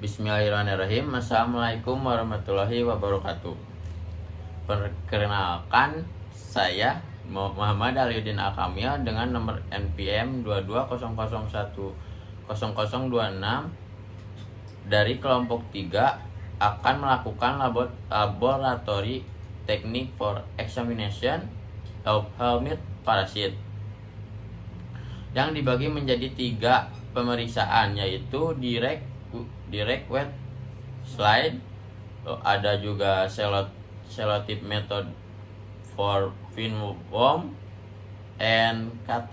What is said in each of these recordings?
Bismillahirrahmanirrahim. Assalamualaikum warahmatullahi wabarakatuh. Perkenalkan, saya Muhammad Aliuddin Al-Kamil dengan nomor NPM 2200100026 dari kelompok 3 akan melakukan laboratori teknik for examination of helminth parasit yang dibagi menjadi 3 pemeriksaan, yaitu direct wet slide, ada juga selotip method for pinworm, and cut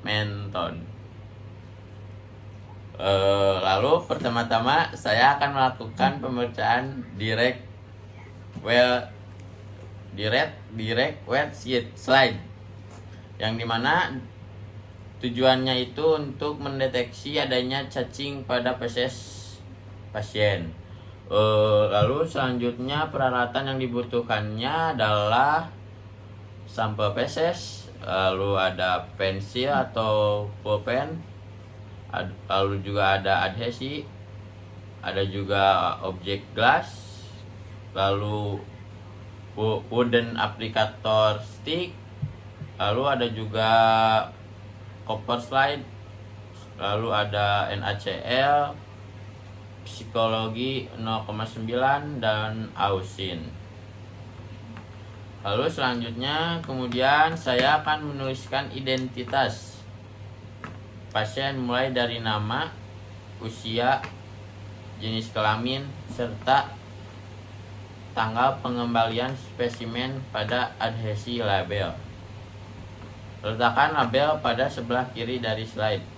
method. Lalu pertama-tama saya akan melakukan pemeriksaan direct wet slide, yang dimana tujuannya itu untuk mendeteksi adanya cacing pada feses pasien. Lalu selanjutnya peralatan yang dibutuhkannya adalah sampel feses, lalu ada pensil atau pulpen, lalu juga ada adhesi, ada juga objek glass, lalu wooden applicator stick, lalu ada juga copper slide, lalu ada NaCl, psikologi 0,9, dan ausin. Lalu selanjutnya kemudian saya akan menuliskan identitas pasien mulai dari nama, usia, jenis kelamin, serta tanggal pengembalian spesimen pada adhesi label. Letakkan label pada sebelah kiri dari slide.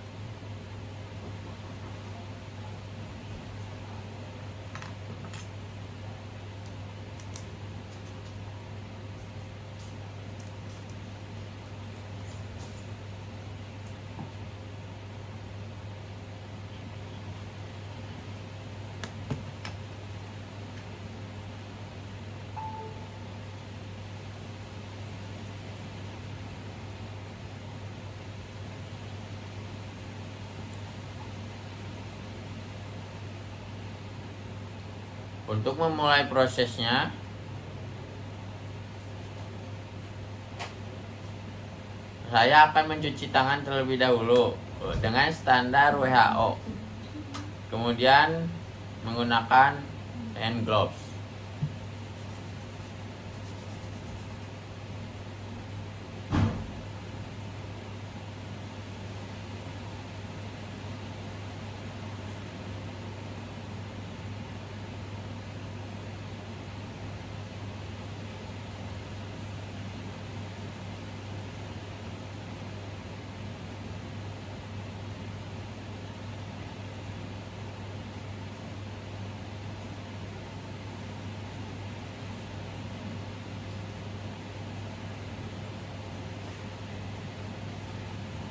Untuk memulai prosesnya, saya akan mencuci tangan terlebih dahulu dengan standar WHO. Kemudian menggunakan hand gloves.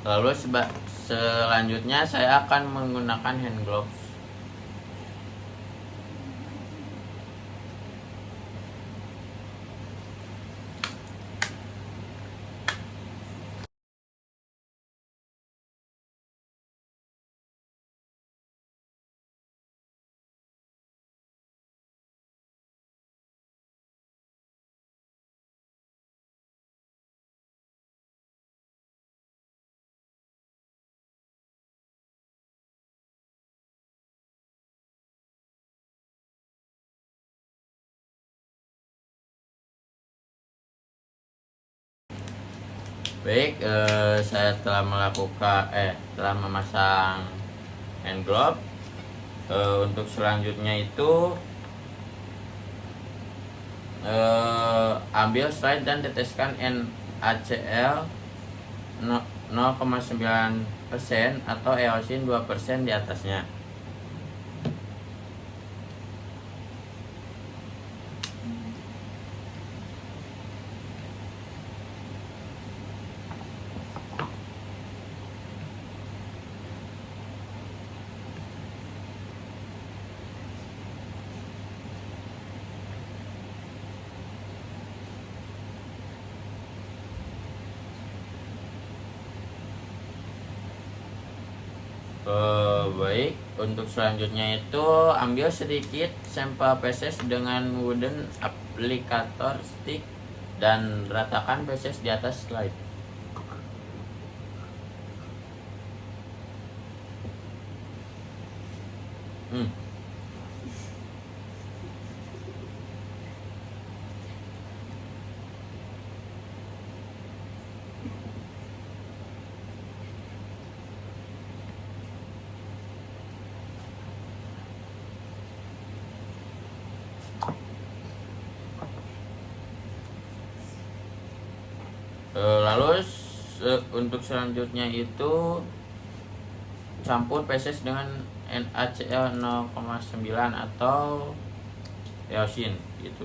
Lalu selanjutnya saya akan menggunakan hand gloves. Baik, saya telah memasang hand glove. Untuk selanjutnya itu ambil slide dan teteskan NaCl 0,9% atau eosin 2% di atasnya. Baik, Untuk selanjutnya itu ambil sedikit sampel feses dengan wooden applicator stick dan ratakan feses di atas slide. Lalu untuk selanjutnya itu campur feses dengan NaCl 0,9 atau eosin gitu.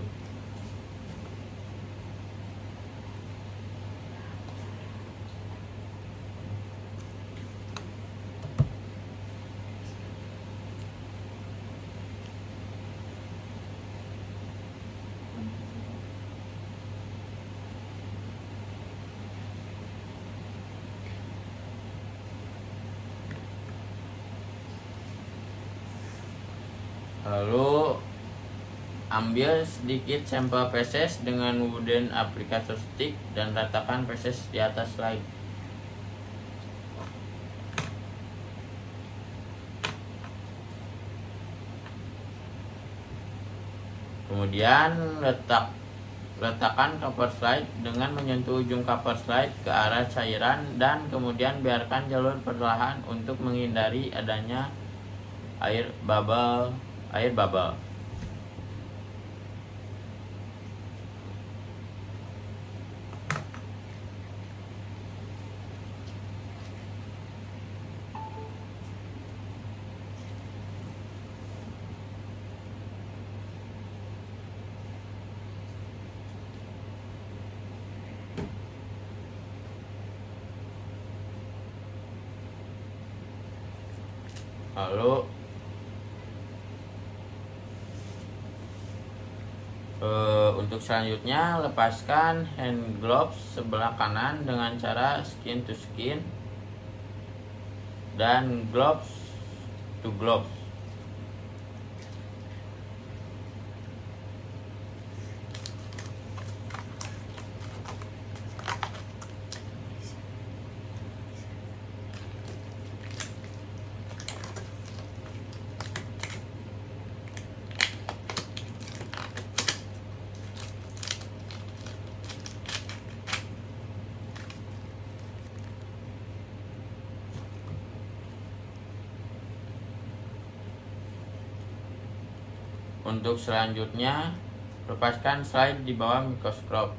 Lalu ambil sedikit sampel feses dengan wooden applicator stick dan ratakan feses di atas slide. Kemudian letakkan cover slide dengan menyentuh ujung cover slide ke arah cairan dan kemudian biarkan jalur perlahan untuk menghindari adanya air bubble. Lalu untuk selanjutnya lepaskan hand gloves sebelah kanan dengan cara skin to skin dan gloves to gloves. Untuk selanjutnya, lepaskan slide di bawah mikroskop.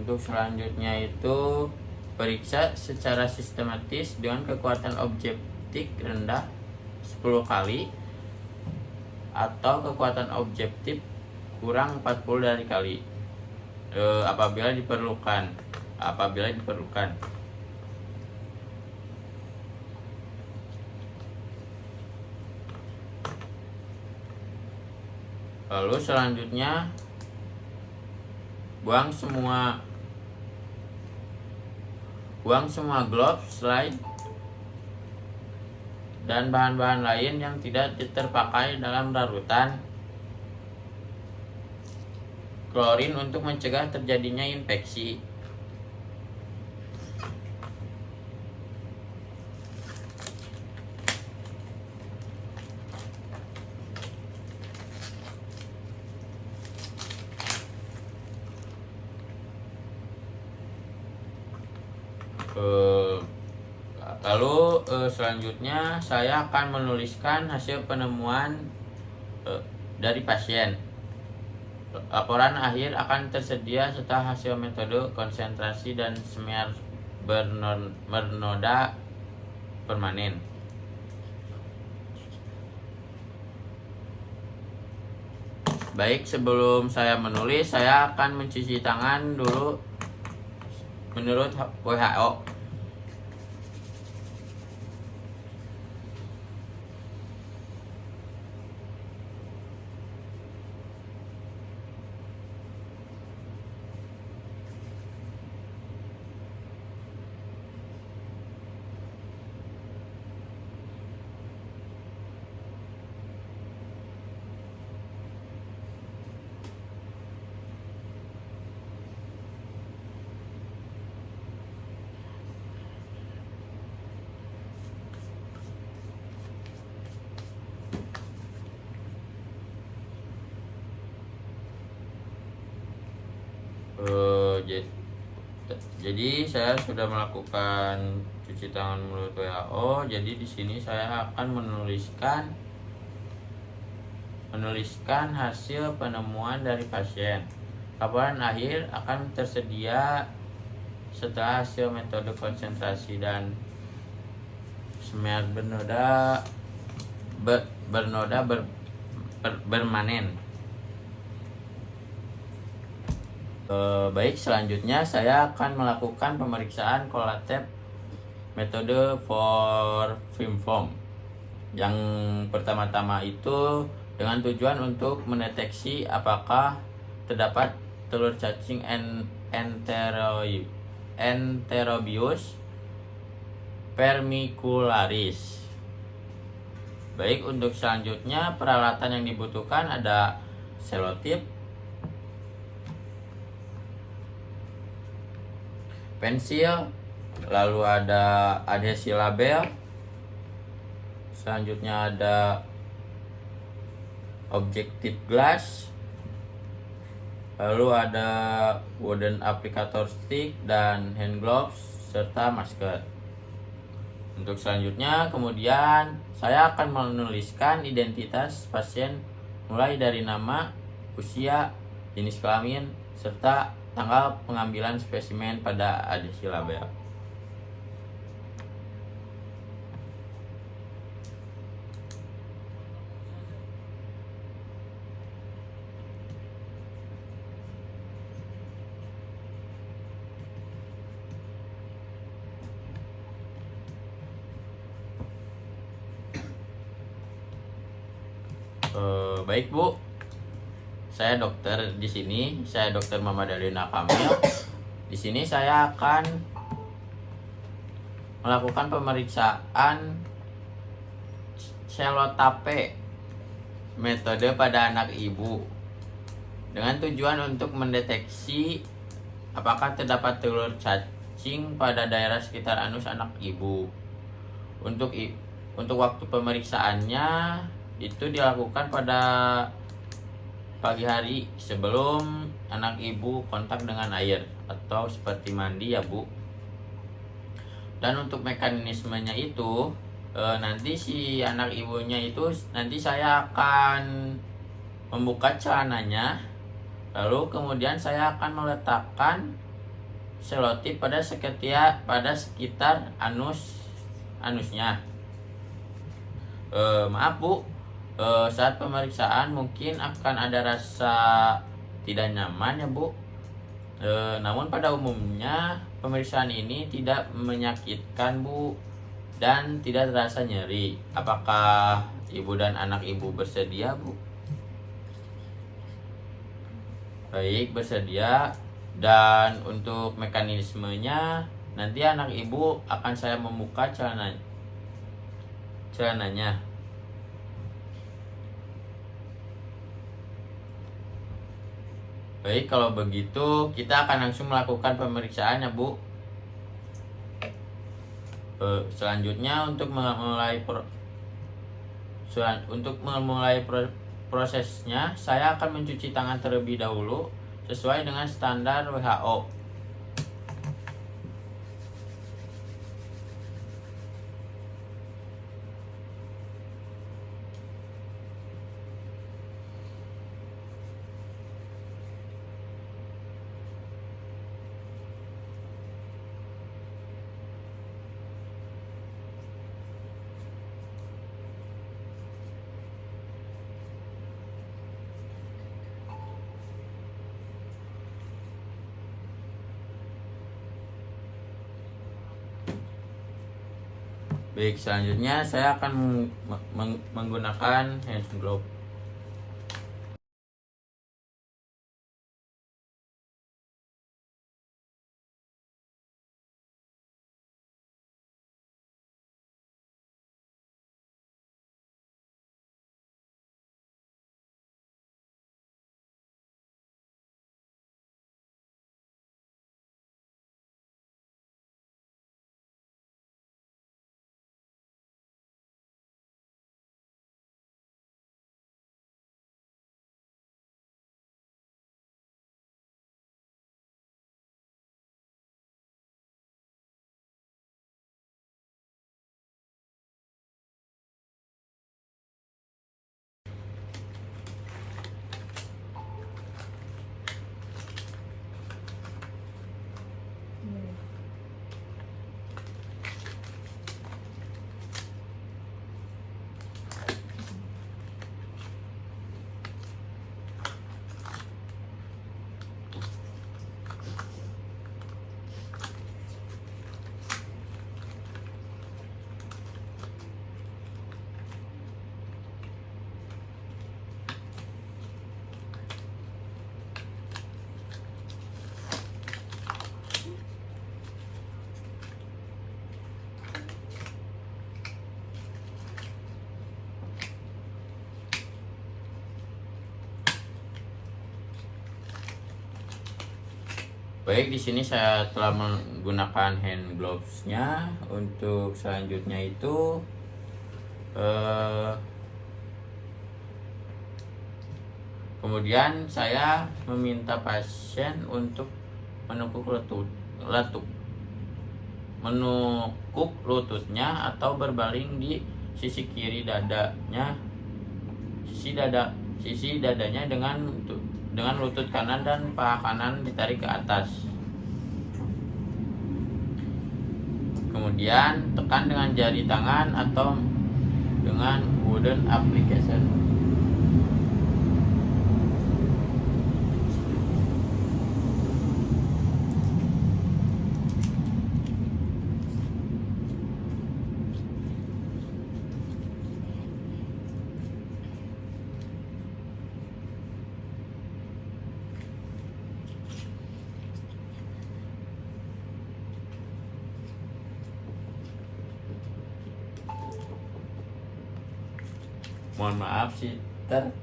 Untuk selanjutnya itu periksa secara sistematis dengan kekuatan objektif rendah 10 kali atau kekuatan objektif kurang 40 dari kali apabila diperlukan. Lalu selanjutnya buang semua glove, slide, dan bahan-bahan lain yang tidak terpakai dalam larutan klorin untuk mencegah terjadinya infeksi. Lalu selanjutnya saya akan menuliskan hasil penemuan dari pasien. Laporan akhir akan tersedia setelah hasil metode konsentrasi dan smear bernoda permanen. Baik, sebelum saya menulis, saya akan mencuci tangan dulu menurut WHO. Jadi saya sudah melakukan cuci tangan menurut WHO. Jadi di sini saya akan menuliskan hasil penemuan dari pasien. Laporan akhir akan tersedia setelah hasil metode konsentrasi dan smear bernoda permanen. Baik, selanjutnya saya akan melakukan pemeriksaan kolatab metode for FIMFOAM. Yang pertama-tama itu dengan tujuan untuk mendeteksi apakah terdapat telur cacing Enterobius vermicularis. Baik, untuk selanjutnya peralatan yang dibutuhkan ada selotip, pensil, lalu ada adhesi label, selanjutnya ada objective glass, lalu ada wooden applicator stick dan hand gloves serta masker. Untuk selanjutnya kemudian saya akan menuliskan identitas pasien mulai dari nama, usia, jenis kelamin serta tanggal pengambilan spesimen pada adhesi label. Baik Bu, saya dokter di sini, saya Dokter Muhammad Alina Kamil. Di sini saya akan melakukan pemeriksaan selotape metode pada anak ibu dengan tujuan untuk mendeteksi apakah terdapat telur cacing pada daerah sekitar anus anak ibu. Untuk waktu pemeriksaannya itu dilakukan pada pagi hari sebelum anak ibu kontak dengan air atau seperti mandi ya Bu. Dan untuk mekanismenya itu nanti si anak ibunya itu nanti saya akan membuka celananya, lalu kemudian saya akan meletakkan selotip pada sekitar anusnya. Maaf Bu, saat pemeriksaan mungkin akan ada rasa tidak nyaman ya Bu. Namun pada umumnya pemeriksaan ini tidak menyakitkan Bu dan tidak terasa nyeri. Apakah ibu dan anak ibu bersedia Bu? Baik, bersedia. Dan untuk mekanismenya nanti anak ibu akan saya membuka celananya. Baik, kalau begitu kita akan langsung melakukan pemeriksaan ya Bu. Selanjutnya untuk memulai prosesnya, saya akan mencuci tangan terlebih dahulu sesuai dengan standar WHO. Baik, selanjutnya saya akan menggunakan hand glove. Baik, di sini saya telah menggunakan hand gloves-nya. Untuk selanjutnya itu kemudian saya meminta pasien untuk menekuk lututnya atau berbaring di sisi kiri dadanya, sisi dadanya dengan lutut kanan dan paha kanan ditarik ke atas. Kemudian tekan dengan jari tangan atau dengan wooden application. Mohon maaf sister.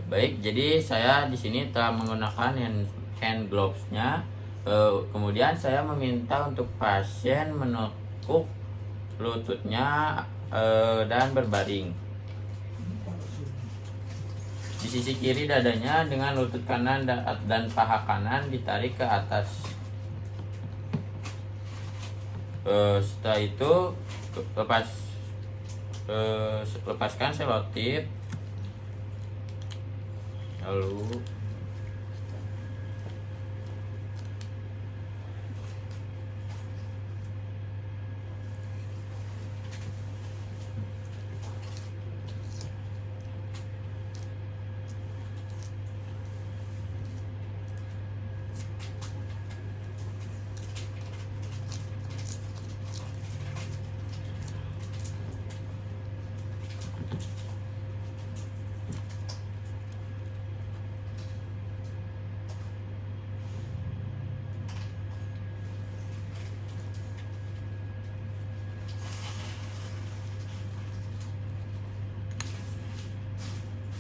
Baik, jadi saya di sini telah menggunakan hand gloves-nya. Kemudian saya meminta untuk pasien menekuk lututnya dan berbaring di sisi kiri dadanya dengan lutut kanan dan paha kanan ditarik ke atas. Setelah itu lepaskan selotip, lalu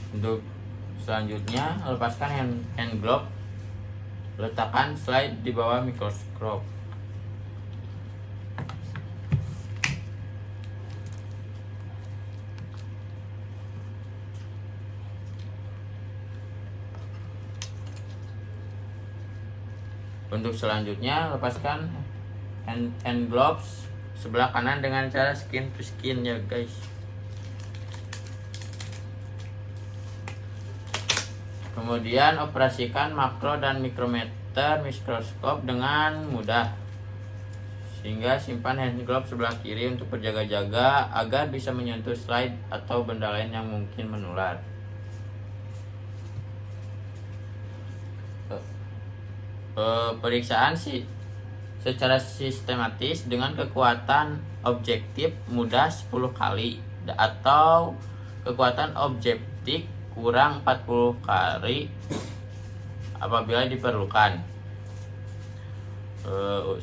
untuk selanjutnya lepaskan hand glove, letakkan slide di bawah mikroskop. Untuk selanjutnya lepaskan hand gloves sebelah kanan dengan cara skin to skin ya guys. Kemudian operasikan makro dan mikrometer mikroskop dengan mudah, sehingga simpan hand glove sebelah kiri untuk berjaga-jaga agar bisa menyentuh slide atau benda lain yang mungkin menular. Periksaan secara sistematis dengan kekuatan objektif mudah 10 kali atau kekuatan objektif kurang 40 kali apabila diperlukan.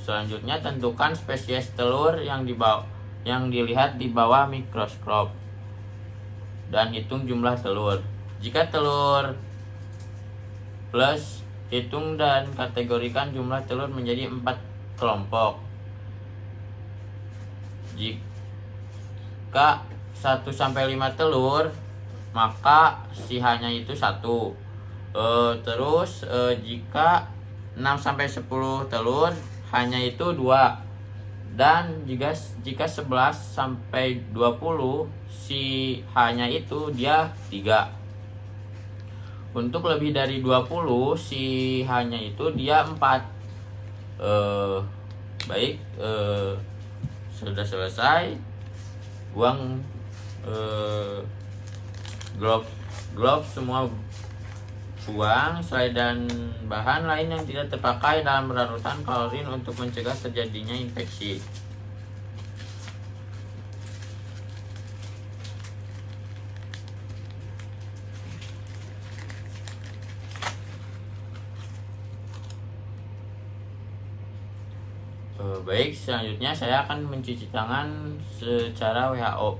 Selanjutnya tentukan spesies telur yang dilihat di bawah mikroskop dan hitung jumlah telur. Jika telur plus, hitung dan kategorikan jumlah telur menjadi 4 kelompok. Jika 1-5 telur, maka sihanya itu 1. Jika 6-10 telur, hanya itu 2. Dan jika 11-20, sihanya itu dia 3. Untuk lebih dari 20, sihanya itu dia 4. Baik, sudah selesai. Buang glove semua, buang slide dan bahan lain yang tidak terpakai dalam larutan klorin untuk mencegah terjadinya infeksi. Baik, selanjutnya saya akan mencuci tangan secara WHO.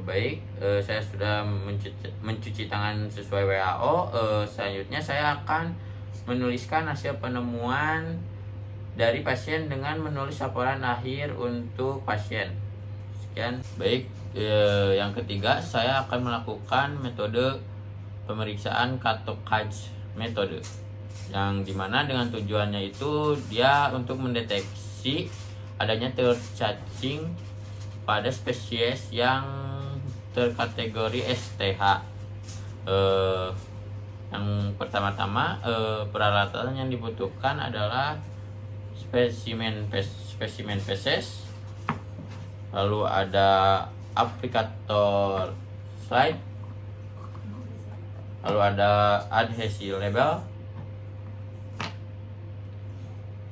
Baik, saya sudah mencuci tangan sesuai WHO. Selanjutnya saya akan menuliskan hasil penemuan dari pasien dengan menulis laporan akhir untuk pasien. Sekian. Baik, yang ketiga saya akan melakukan metode pemeriksaan Kato-Kaj metode, yang dimana dengan tujuannya itu dia untuk mendeteksi adanya telur cacing pada spesies yang terkategori STH. Yang pertama-tama, peralatan yang dibutuhkan adalah spesimen feses, lalu ada aplikator slide, lalu ada adhesi label,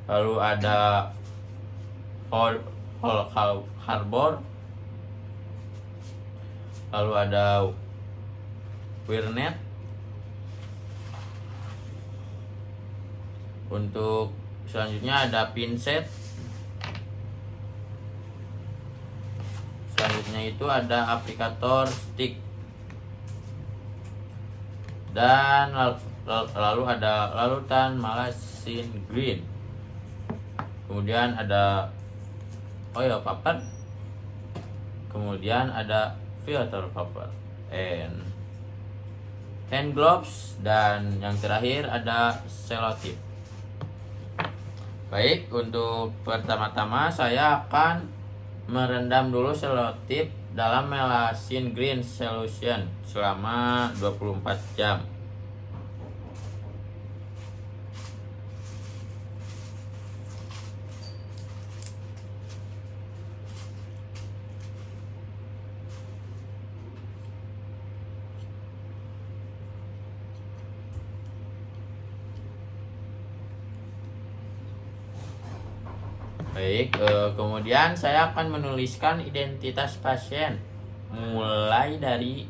lalu ada harbor, lalu ada wirnet. Untuk selanjutnya ada pinset. Selanjutnya itu ada aplikator stick, dan lalu ada larutan malasin green. Kemudian ada oil paper, kemudian ada filter paper and hand gloves, dan yang terakhir ada selotip. Baik, untuk pertama-tama saya akan merendam dulu selotip dalam malasin green solution selama 24 jam. Baik, kemudian saya akan menuliskan identitas pasien, mulai dari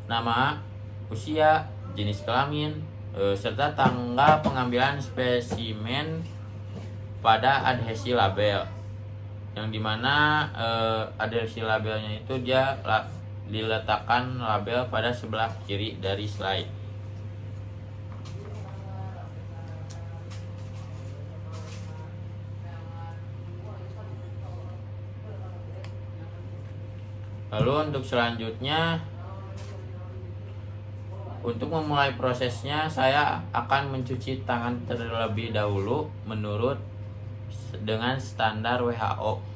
nama, usia, jenis kelamin, serta tanggal pengambilan spesimen pada adhesi label. yang dimana adherensi labelnya itu dia diletakkan label pada sebelah kiri dari slide. Lalu untuk selanjutnya, untuk memulai prosesnya saya akan mencuci tangan terlebih dahulu menurut dengan standar WHO.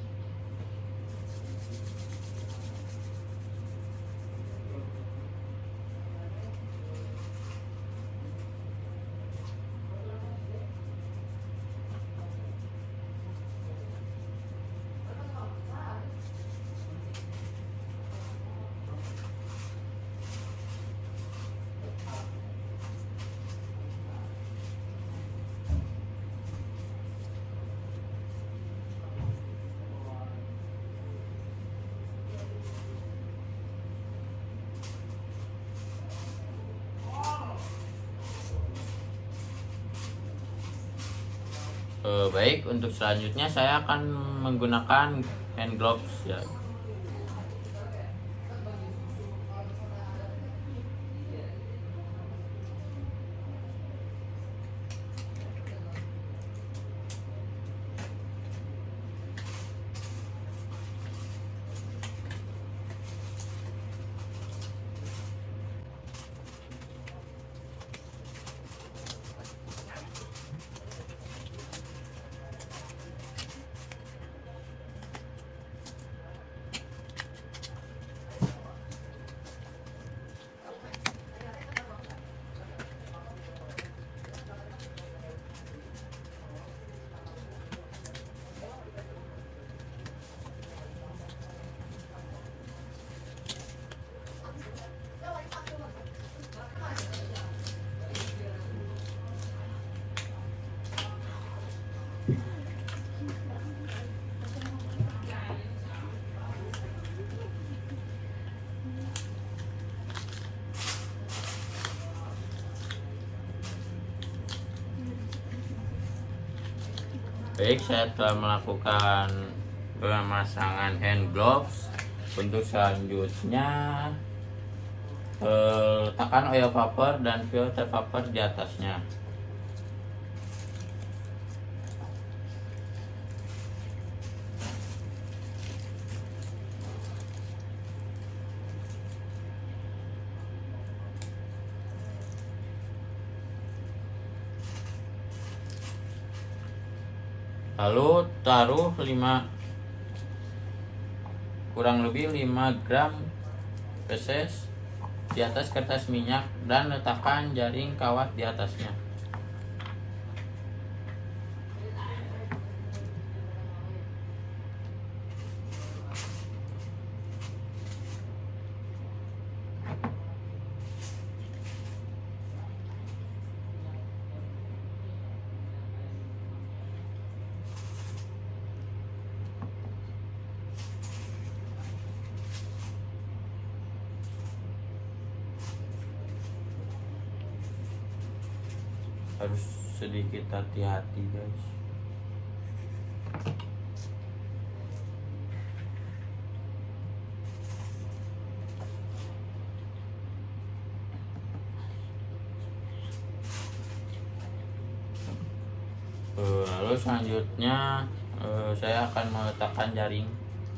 Baik, untuk selanjutnya saya akan menggunakan hand gloves ya. Baik, saya telah melakukan pemasangan hand gloves. Untuk selanjutnya, letakkan oil vapor dan filter vapor di atasnya. Lalu taruh kurang lebih 5 gram feses di atas kertas minyak dan letakkan jaring kawat di atasnya. Harus sedikit hati-hati guys. Lalu selanjutnya saya akan meletakkan jaring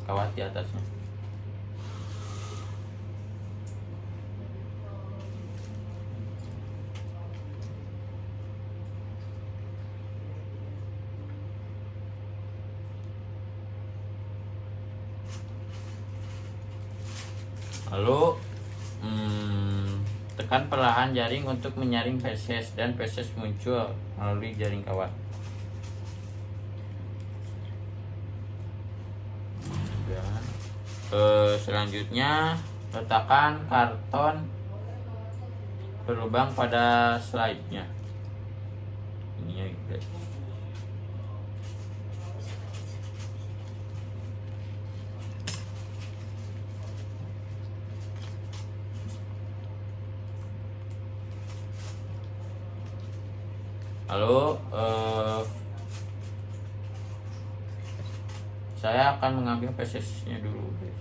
kawat di atasnya. Lalu tekan perlahan jaring untuk menyaring feses dan feses muncul melalui jaring kawat. Dan selanjutnya letakkan karton berlubang pada slide-nya. Ini ya guys. Lalu Saya akan mengambil PSS-nya dulu, guys.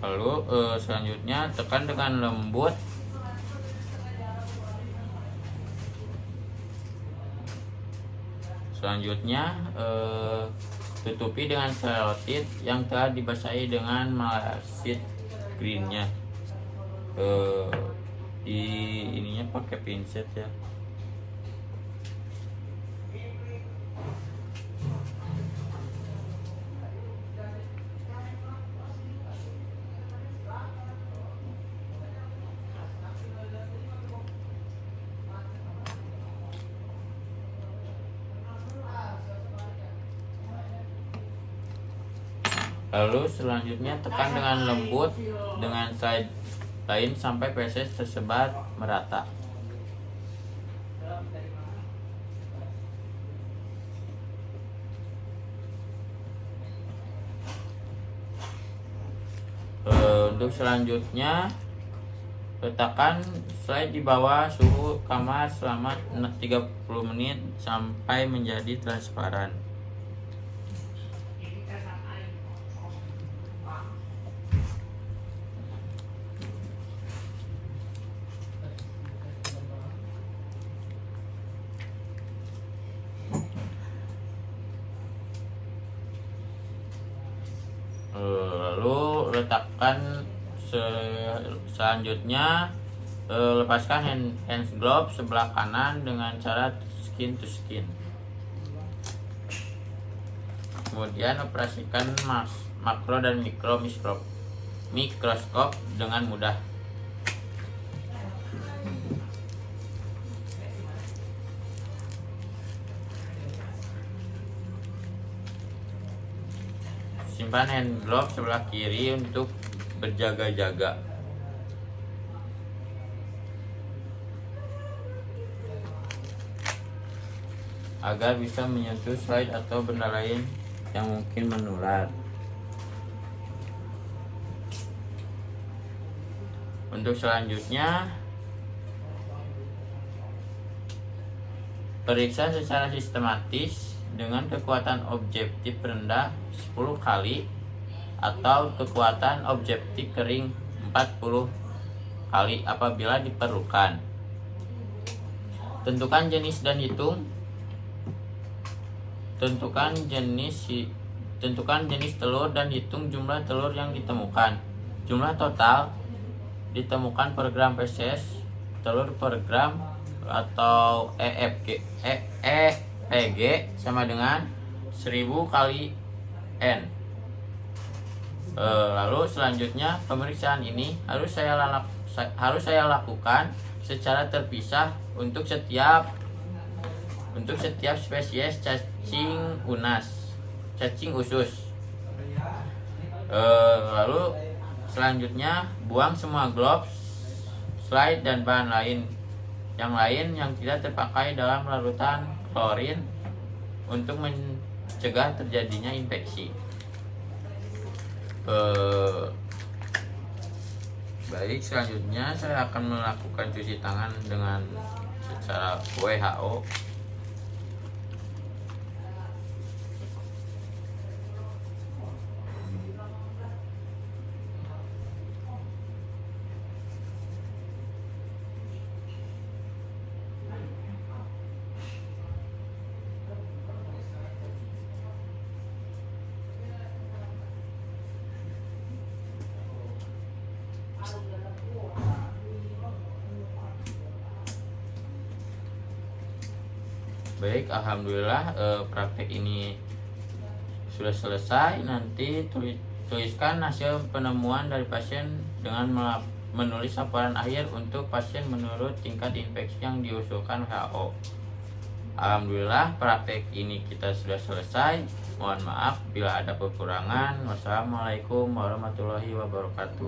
Lalu selanjutnya tekan dengan lembut selanjutnya tutupi dengan selotip yang telah dibasahi dengan malasid greennya. Di ininya pakai pinset ya. Lalu selanjutnya tekan dengan lembut dengan side lain sampai PSS tersebar merata. Untuk selanjutnya letakkan slide di bawah suhu kamar selama 30 menit sampai menjadi transparan. Lalu letakkan selanjutnya lepaskan hand glove sebelah kanan dengan cara skin to skin. Kemudian operasikan makro dan mikroskop dengan mudah. Simpan hand glove sebelah kiri untuk berjaga-jaga. Agar bisa menyentuh slide atau benda lain yang mungkin menular. Untuk selanjutnya, periksa secara sistematis dengan kekuatan objektif rendah 10 kali atau kekuatan objektif kering 40 kali apabila diperlukan. Tentukan jenis dan hitung. Tentukan jenis telur dan hitung jumlah telur yang ditemukan. Jumlah total ditemukan per gram PSS telur per gram atau EPG sama dengan 1000 kali N. Lalu selanjutnya pemeriksaan ini harus saya lakukan secara terpisah untuk setiap spesies cacing usus. Lalu selanjutnya buang semua gloves, slide dan bahan lain yang tidak terpakai dalam larutan klorin untuk mencegah terjadinya infeksi. Baik, selanjutnya saya akan melakukan cuci tangan dengan secara WHO. Baik, alhamdulillah praktek ini sudah selesai. Nanti tuliskan hasil penemuan dari pasien dengan menulis laporan akhir untuk pasien menurut tingkat infeksi yang diusulkan WHO. Alhamdulillah praktek ini kita sudah selesai. Mohon maaf bila ada kekurangan. Wassalamualaikum warahmatullahi wabarakatuh.